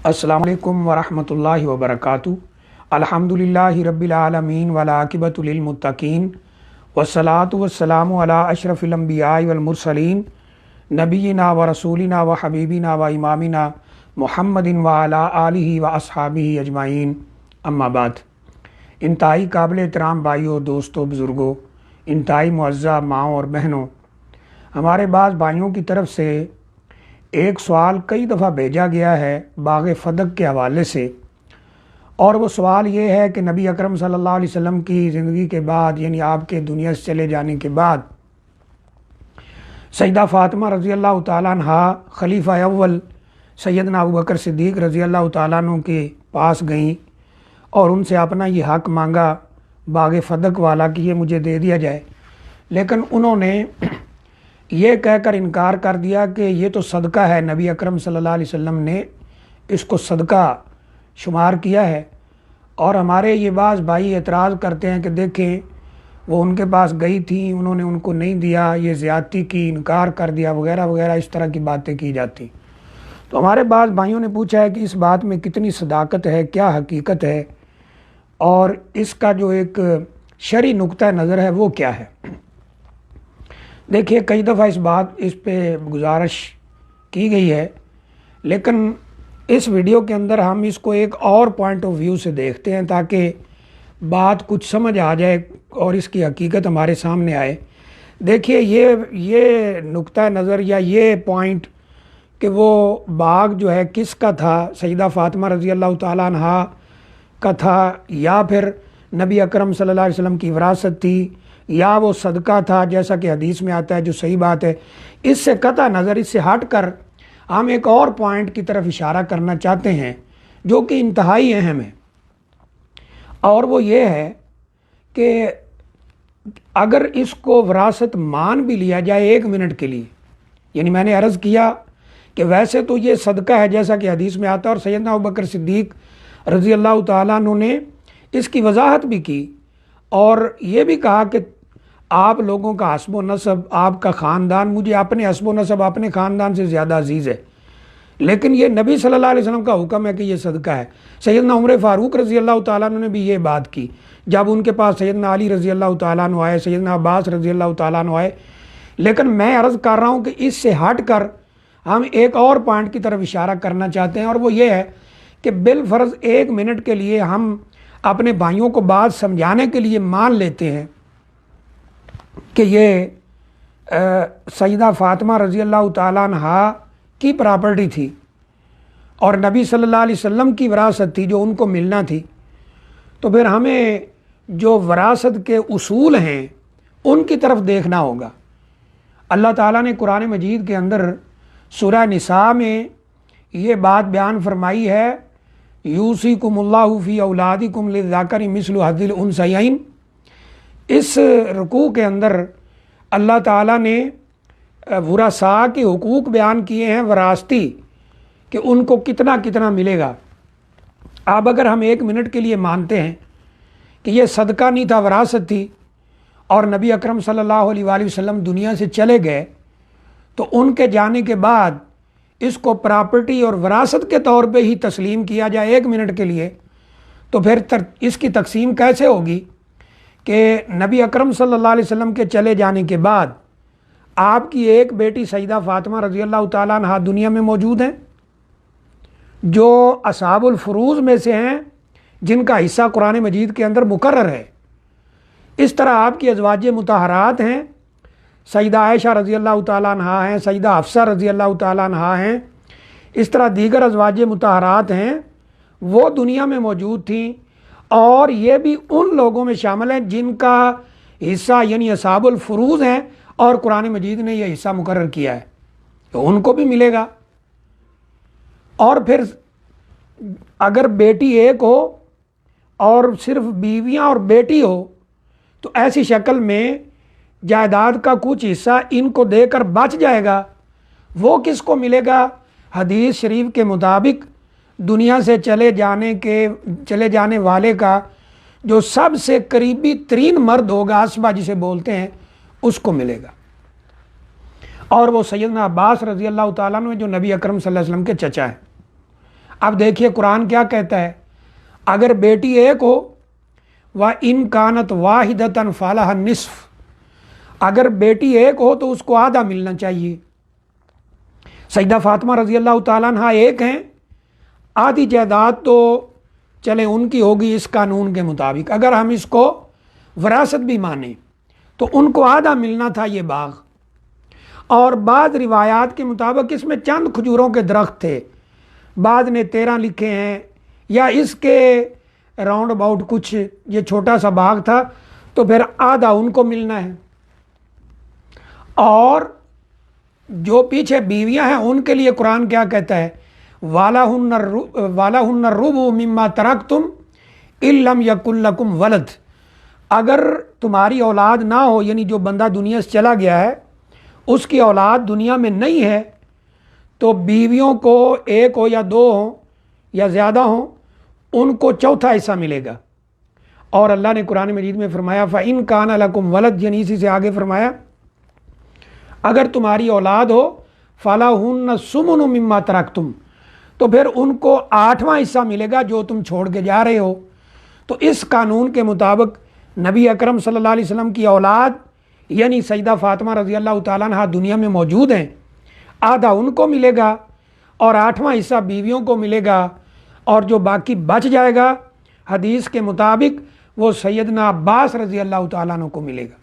السلام علیکم ورحمۃ اللہ وبرکاتہ۔ الحمدللہ رب العالمین والعاقبۃ للمتقین والصلاۃ والسلام علی اشرف الانبیاء والمرسلین نبینا و رسولنا و حبیبنا و امامنا محمد وعلی آلہ و اصحابہ اجمعین، اما بعد۔ انتہائی قابل احترام بھائیوں، دوستوں، بزرگوں، انتہائی معزز ماؤں اور بہنوں، ہمارے بعض بھائیوں کی طرف سے ایک سوال کئی دفعہ بھیجا گیا ہے باغ فدق کے حوالے سے، اور وہ سوال یہ ہے کہ نبی اکرم صلی اللہ علیہ وسلم کی زندگی کے بعد، یعنی آپ کے دنیا سے چلے جانے کے بعد، سیدہ فاطمہ رضی اللہ تعالیٰ عنہ خلیفہ اول سیدنا ابوبکر صدیق رضی اللہ تعالیٰ عنہ کے پاس گئیں اور ان سے اپنا یہ حق مانگا باغ فدق والا کہ یہ مجھے دے دیا جائے، لیکن انہوں نے یہ کہہ کر انکار کر دیا کہ یہ تو صدقہ ہے، نبی اکرم صلی اللہ علیہ وسلم نے اس کو صدقہ شمار کیا ہے۔ اور ہمارے یہ بعض بھائی اعتراض کرتے ہیں کہ دیکھیں وہ ان کے پاس گئی تھیں، انہوں نے ان کو نہیں دیا، یہ زیادتی کی، انکار کر دیا وغیرہ وغیرہ، اس طرح کی باتیں کی جاتی۔ تو ہمارے بعض بھائیوں نے پوچھا ہے کہ اس بات میں کتنی صداقت ہے، کیا حقیقت ہے، اور اس کا جو ایک شرعی نقطہ نظر ہے وہ کیا ہے۔ دیکھیے کئی دفعہ اس پہ گزارش کی گئی ہے، لیکن اس ویڈیو کے اندر ہم اس کو ایک اور پوائنٹ آف ویو سے دیکھتے ہیں تاکہ بات کچھ سمجھ آ جائے اور اس کی حقیقت ہمارے سامنے آئے۔ دیکھیے یہ نقطہ نظر یا یہ پوائنٹ کہ وہ باغ جو ہے کس کا تھا، سیدہ فاطمہ رضی اللہ تعالیٰ عنہ کا تھا یا پھر نبی اکرم صلی اللہ علیہ وسلم کی وراثت تھی یا وہ صدقہ تھا جیسا کہ حدیث میں آتا ہے، جو صحیح بات ہے، اس سے قطع نظر، اس سے ہٹ کر ہم ایک اور پوائنٹ کی طرف اشارہ کرنا چاہتے ہیں جو کہ انتہائی اہم ہے، اور وہ یہ ہے کہ اگر اس کو وراثت مان بھی لیا جائے ایک منٹ کے لیے، یعنی میں نے عرض کیا کہ ویسے تو یہ صدقہ ہے جیسا کہ حدیث میں آتا ہے، اور سیدنا ابوبکر صدیق رضی اللہ تعالیٰ عنہ نے اس کی وضاحت بھی کی اور یہ بھی کہا کہ آپ لوگوں کا حسب و نسب، آپ کا خاندان مجھے اپنے حسب و نسب، اپنے خاندان سے زیادہ عزیز ہے، لیکن یہ نبی صلی اللہ علیہ وسلم کا حکم ہے کہ یہ صدقہ ہے۔ سیدنا عمر فاروق رضی اللہ تعالیٰ عنہ نے بھی یہ بات کی جب ان کے پاس سیدنا علی رضی اللہ تعالیٰ عنہ آئے، سیدنا عباس رضی اللہ تعالیٰ عنہ آئے۔ لیکن میں عرض کر رہا ہوں کہ اس سے ہٹ کر ہم ایک اور پوائنٹ کی طرف اشارہ کرنا چاہتے ہیں، اور وہ یہ ہے کہ بالفرض ایک منٹ کے لیے ہم اپنے بھائیوں کو بات سمجھانے کے لیے مان لیتے ہیں کہ یہ سیدہ فاطمہ رضی اللہ تعالیٰ عنہ کی پراپرٹی تھی اور نبی صلی اللہ علیہ وسلم کی وراثت تھی جو ان کو ملنا تھی، تو پھر ہمیں جو وراثت کے اصول ہیں ان کی طرف دیکھنا ہوگا۔ اللہ تعالیٰ نے قرآن مجید کے اندر سورہ نساء میں یہ بات بیان فرمائی ہے، یوصیکم اللہ فی اولادکم للذکر مثل حظ الانثیین۔ اس رکوع کے اندر اللہ تعالیٰ نے ورثاء کے حقوق بیان کیے ہیں وراثتی، کہ ان کو کتنا کتنا ملے گا۔ اب اگر ہم ایک منٹ کے لیے مانتے ہیں کہ یہ صدقہ نہیں تھا، وراثت تھی، اور نبی اکرم صلی اللہ علیہ وآلہ وسلم دنیا سے چلے گئے، تو ان کے جانے کے بعد اس کو پراپرٹی اور وراثت کے طور پہ ہی تسلیم کیا جائے ایک منٹ کے لیے، تو پھر اس کی تقسیم کیسے ہوگی کہ نبی اکرم صلی اللہ علیہ وسلم کے چلے جانے کے بعد آپ کی ایک بیٹی سیدہ فاطمہ رضی اللہ تعالیٰ عنہ دنیا میں موجود ہیں جو اصحاب الفروض میں سے ہیں، جن کا حصہ قرآن مجید کے اندر مقرر ہے۔ اس طرح آپ کی ازواج مطہرات ہیں، سیدہ عائشہ رضی اللہ تعالیٰ عنہ ہیں، سیدہ حفصہ رضی اللہ تعالیٰ عنہ ہیں، اس طرح دیگر ازواج مطہرات ہیں، وہ دنیا میں موجود تھیں، اور یہ بھی ان لوگوں میں شامل ہیں جن کا حصہ یعنی اصحاب الفروض ہیں اور قرآن مجید نے یہ حصہ مقرر کیا ہے، تو ان کو بھی ملے گا۔ اور پھر اگر بیٹی ایک ہو اور صرف بیویاں اور بیٹی ہو تو ایسی شکل میں جائیداد کا کچھ حصہ ان کو دے کر بچ جائے گا، وہ کس کو ملے گا؟ حدیث شریف کے مطابق دنیا سے چلے جانے والے کا جو سب سے قریبی ترین مرد ہوگا، اسبا جسے بولتے ہیں، اس کو ملے گا، اور وہ سیدنا عباس رضی اللہ تعالیٰ عنہ جو نبی اکرم صلی اللہ علیہ وسلم کے چچا ہیں۔ اب دیکھیے قرآن کیا کہتا ہے، اگر بیٹی ایک ہو وَإِن كَانَتْ وَاحِدَةً فَلَهَا النِّصْفُ، اگر بیٹی ایک ہو تو اس کو آدھا ملنا چاہیے۔ سیدہ فاطمہ رضی اللہ تعالیٰ عنہ ایک ہیں، آدھی جائیداد تو چلے ان کی ہوگی اس قانون کے مطابق، اگر ہم اس کو وراثت بھی مانیں تو ان کو آدھا ملنا تھا یہ باغ۔ اور بعض روایات کے مطابق اس میں چند کھجوروں کے درخت تھے، بعض نے 13 لکھے ہیں، یا اس کے راؤنڈ اباؤٹ کچھ یہ چھوٹا سا باغ تھا، تو پھر آدھا ان کو ملنا ہے۔ اور جو پیچھے بیویاں ہیں ان کے لیے قرآن کیا کہتا ہے، وَلَهُنَّ الرُّبُعُ مِمَّا تَرَكْتُمْ إِن لَّمْ يَكُن لَّكُمْ وَلَدٌ، اگر تمہاری اولاد نہ ہو، یعنی جو بندہ دنیا سے چلا گیا ہے اس کی اولاد دنیا میں نہیں ہے، تو بیویوں کو ایک ہو یا دو ہوں یا زیادہ ہوں ان کو چوتھا حصہ ملے گا۔ اور اللہ نے قرآن مجید میں فرمایا فَإِن كَانَ لَكُمْ وَلَدٌ، یعنی اسی سے آگے فرمایا اگر تمہاری اولاد ہو فَلَهُنَّ الثُّمُنُ مِمَّا تَرَكْتُمْ، تو پھر ان کو 8واں حصہ ملے گا جو تم چھوڑ کے جا رہے ہو۔ تو اس قانون کے مطابق نبی اکرم صلی اللہ علیہ وسلم کی اولاد یعنی سیدہ فاطمہ رضی اللہ تعالیٰ عنہ دنیا میں موجود ہیں، آدھا ان کو ملے گا اور 8واں حصہ بیویوں کو ملے گا، اور جو باقی بچ جائے گا حدیث کے مطابق وہ سیدنا عباس رضی اللہ تعالیٰ عنہ کو ملے گا۔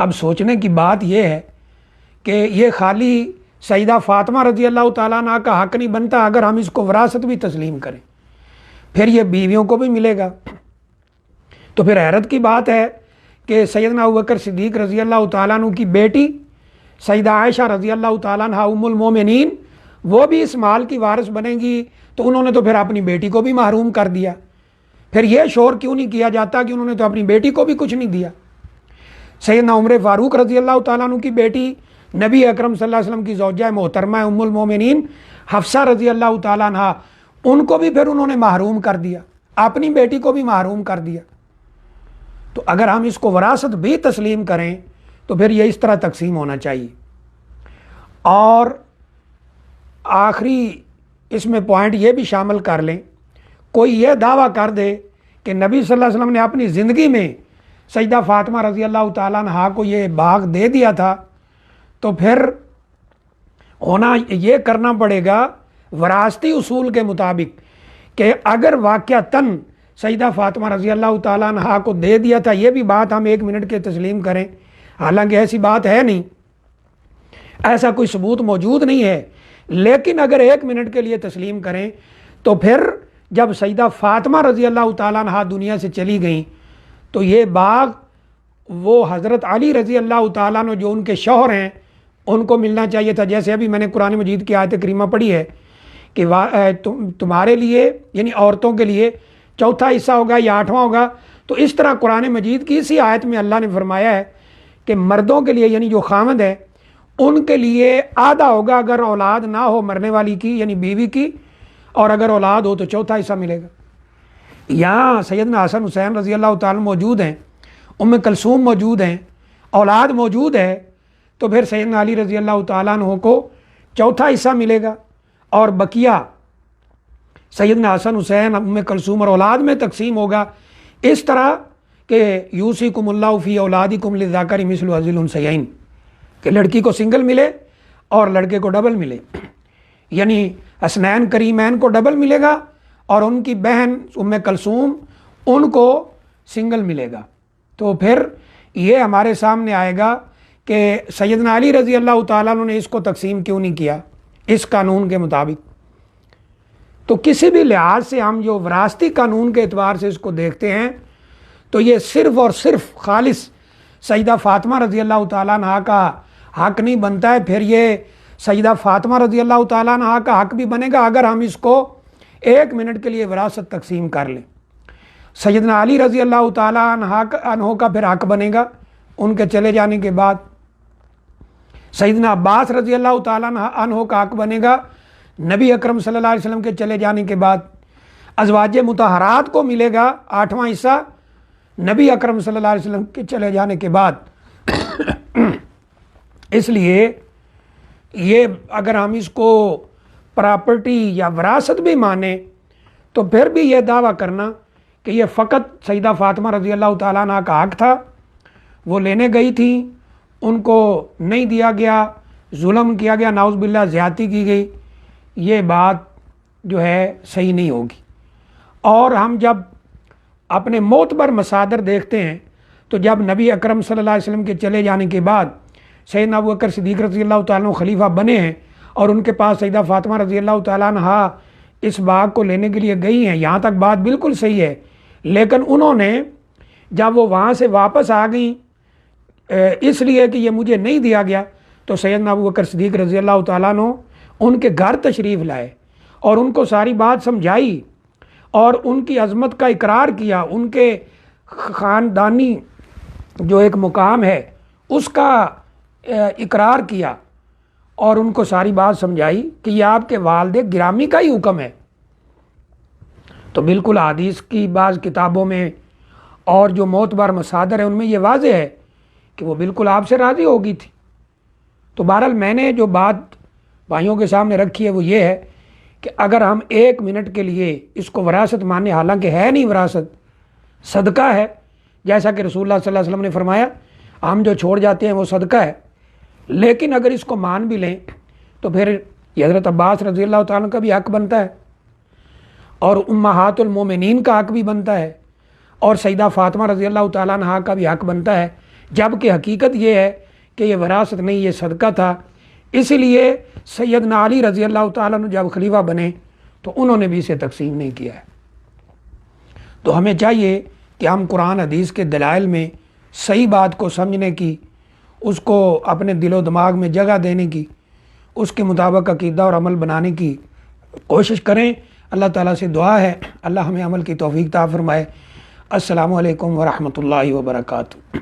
اب سوچنے کی بات یہ ہے کہ یہ خالی سیدہ فاطمہ رضی اللہ تعالیٰ عنہ کا حق نہیں بنتا اگر ہم اس کو وراثت بھی تسلیم کریں، پھر یہ بیویوں کو بھی ملے گا۔ تو پھر حیرت کی بات ہے کہ سیدنا ابوبکر صدیق رضی اللہ تعالیٰ عنہ کی بیٹی سیدہ عائشہ رضی اللہ تعالیٰ عنہ ام المومنین وہ بھی اس مال کی وارث بنے گی، تو انہوں نے تو پھر اپنی بیٹی کو بھی محروم کر دیا۔ پھر یہ شور کیوں نہیں کیا جاتا کہ انہوں نے تو اپنی بیٹی کو بھی کچھ نہیں دیا۔ سیدنا عمر فاروق رضی اللہ تعالیٰ عنہ کی بیٹی نبی اکرم صلی اللہ علیہ وسلم کی زوجہ محترمہ ام المومنین حفصہ رضی اللہ تعالیٰ عنہ، ان کو بھی پھر انہوں نے محروم کر دیا، اپنی بیٹی کو بھی محروم کر دیا۔ تو اگر ہم اس کو وراثت بھی تسلیم کریں تو پھر یہ اس طرح تقسیم ہونا چاہیے۔ اور آخری اس میں پوائنٹ یہ بھی شامل کر لیں، کوئی یہ دعویٰ کر دے کہ نبی صلی اللہ علیہ وسلم نے اپنی زندگی میں سیدہ فاطمہ رضی اللہ تعالیٰ عنہ کو یہ باغ دے دیا تھا، تو پھر ہونا یہ کرنا پڑے گا وراثتی اصول کے مطابق کہ اگر واقعتاً سیدہ فاطمہ رضی اللہ تعالیٰ عنہ کو دے دیا تھا، یہ بھی بات ہم 1 منٹ کے تسلیم کریں، حالانکہ ایسی بات ہے نہیں، ایسا کوئی ثبوت موجود نہیں ہے، لیکن اگر 1 منٹ کے لیے تسلیم کریں تو پھر جب سیدہ فاطمہ رضی اللہ تعالیٰ عنہ دنیا سے چلی گئیں تو یہ باغ وہ حضرت علی رضی اللہ تعالیٰ عنہ جو ان کے شوہر ہیں ان کو ملنا چاہیے تھا، جیسے ابھی میں نے قرآن مجید کی آیت کریمہ پڑھی ہے کہ تمہارے لیے یعنی عورتوں کے لیے چوتھا حصہ ہوگا یا 8واں ہوگا۔ تو اس طرح قرآن مجید کی اسی آیت میں اللہ نے فرمایا ہے کہ مردوں کے لیے یعنی جو خامد ہے ان کے لیے آدھا ہوگا اگر اولاد نہ ہو مرنے والی کی یعنی بیوی کی، اور اگر اولاد ہو تو چوتھا حصہ ملے گا۔ یہاں سیدنا حسن حسین رضی اللہ تعالیٰ موجود ہیں، ام کلثوم موجود ہیں، اولاد موجود ہے، تو پھر سیدنا علی رضی اللہ تعالیٰ عنہ کو چوتھا حصہ ملے گا، اور بقیہ سیدنا حسن حسین ام کلثوم اور اولاد میں تقسیم ہوگا، اس طرح کہ یوصیکم اللہ فی اولادکم للذکر مثل حظ الانثیین، کہ لڑکی کو سنگل ملے اور لڑکے کو ڈبل ملے، یعنی حسنین کریمین کو ڈبل ملے گا اور ان کی بہن ام کلثوم ان کو سنگل ملے گا۔ تو پھر یہ ہمارے سامنے آئے گا کہ سیدنا علی رضی اللہ تعالیٰ عنہ نے اس کو تقسیم کیوں نہیں کیا اس قانون کے مطابق۔ تو کسی بھی لحاظ سے ہم جو وراثتی قانون کے اعتبار سے اس کو دیکھتے ہیں تو یہ صرف اور صرف خالص سیدہ فاطمہ رضی اللہ تعالیٰ عنہ کا حق نہیں بنتا ہے، پھر یہ سیدہ فاطمہ رضی اللہ تعالیٰ عنہ کا حق بھی بنے گا اگر ہم اس کو 1 منٹ کے لیے وراثت تقسیم کر لیں۔ سیدنا علی رضی اللہ تعالیٰ عنہ کا پھر حق بنے گا ان کے چلے جانے کے بعد، سیدنا عباس رضی اللہ تعالیٰ عنہ کا حق بنے گا نبی اکرم صلی اللہ علیہ وسلم کے چلے جانے کے بعد، ازواج مطہرات کو ملے گا 8واں حصہ نبی اکرم صلی اللہ علیہ وسلم کے چلے جانے کے بعد۔ اس لیے یہ اگر ہم اس کو پراپرٹی یا وراثت بھی مانے تو پھر بھی یہ دعویٰ کرنا کہ یہ فقط سیدہ فاطمہ رضی اللہ تعالیٰ عنہ کا حق تھا، وہ لینے گئی تھیں، ان کو نہیں دیا گیا، ظلم کیا گیا، نعوذ باللہ زیادتی کی گئی، یہ بات جو ہے صحیح نہیں ہوگی۔ اور ہم جب اپنے معتبر مصادر دیکھتے ہیں تو جب نبی اکرم صلی اللہ علیہ وسلم کے چلے جانے کے بعد سیدنا ابوبکر صدیق رضی اللہ تعالیٰ عنہ خلیفہ بنے ہیں اور ان کے پاس سیدہ فاطمہ رضی اللہ تعالیٰ عنہ اس باغ کو لینے کے لیے گئی ہیں، یہاں تک بات بالکل صحیح ہے، لیکن انہوں نے جب وہ وہاں سے واپس آ گئیں اس لیے کہ یہ مجھے نہیں دیا گیا، تو سیدنا ابوبکر صدیق رضی اللہ تعالیٰ عنہ ان کے گھر تشریف لائے اور ان کو ساری بات سمجھائی اور ان کی عظمت کا اقرار کیا، ان کے خاندانی جو ایک مقام ہے اس کا اقرار کیا اور ان کو ساری بات سمجھائی کہ یہ آپ کے والد گرامی کا ہی حکم ہے۔ تو بالکل حدیث کی بعض کتابوں میں اور جو معتبر مصادر ہیں ان میں یہ واضح ہے کہ وہ بالکل آپ سے راضی ہو گئی تھی۔ تو بہرحال میں نے جو بات بھائیوں کے سامنے رکھی ہے وہ یہ ہے کہ اگر ہم 1 منٹ کے لیے اس کو وراثت مانے، حالانکہ ہے نہیں وراثت، صدقہ ہے، جیسا کہ رسول اللہ صلی اللہ علیہ وسلم نے فرمایا ہم جو چھوڑ جاتے ہیں وہ صدقہ ہے، لیکن اگر اس کو مان بھی لیں تو پھر یہ حضرت عباس رضی اللہ تعالیٰ کا بھی حق بنتا ہے اور امہات المومنین کا حق بھی بنتا ہے اور سیدہ فاطمہ رضی اللہ تعالیٰ عنہ کا بھی حق بنتا ہے، جبکہ حقیقت یہ ہے کہ یہ وراثت نہیں، یہ صدقہ تھا۔ اس لیے سیدنا علی رضی اللہ تعالیٰ عنہ جب خلیفہ بنے تو انہوں نے بھی اسے تقسیم نہیں کیا ہے۔ تو ہمیں چاہیے کہ ہم قرآن حدیث کے دلائل میں صحیح بات کو سمجھنے کی، اس کو اپنے دل و دماغ میں جگہ دینے کی، اس کے مطابق عقیدہ اور عمل بنانے کی کوشش کریں۔ اللہ تعالیٰ سے دعا ہے اللہ ہمیں عمل کی توفیق عطا فرمائے۔ السلام علیکم ورحمۃ اللہ وبرکاتہ۔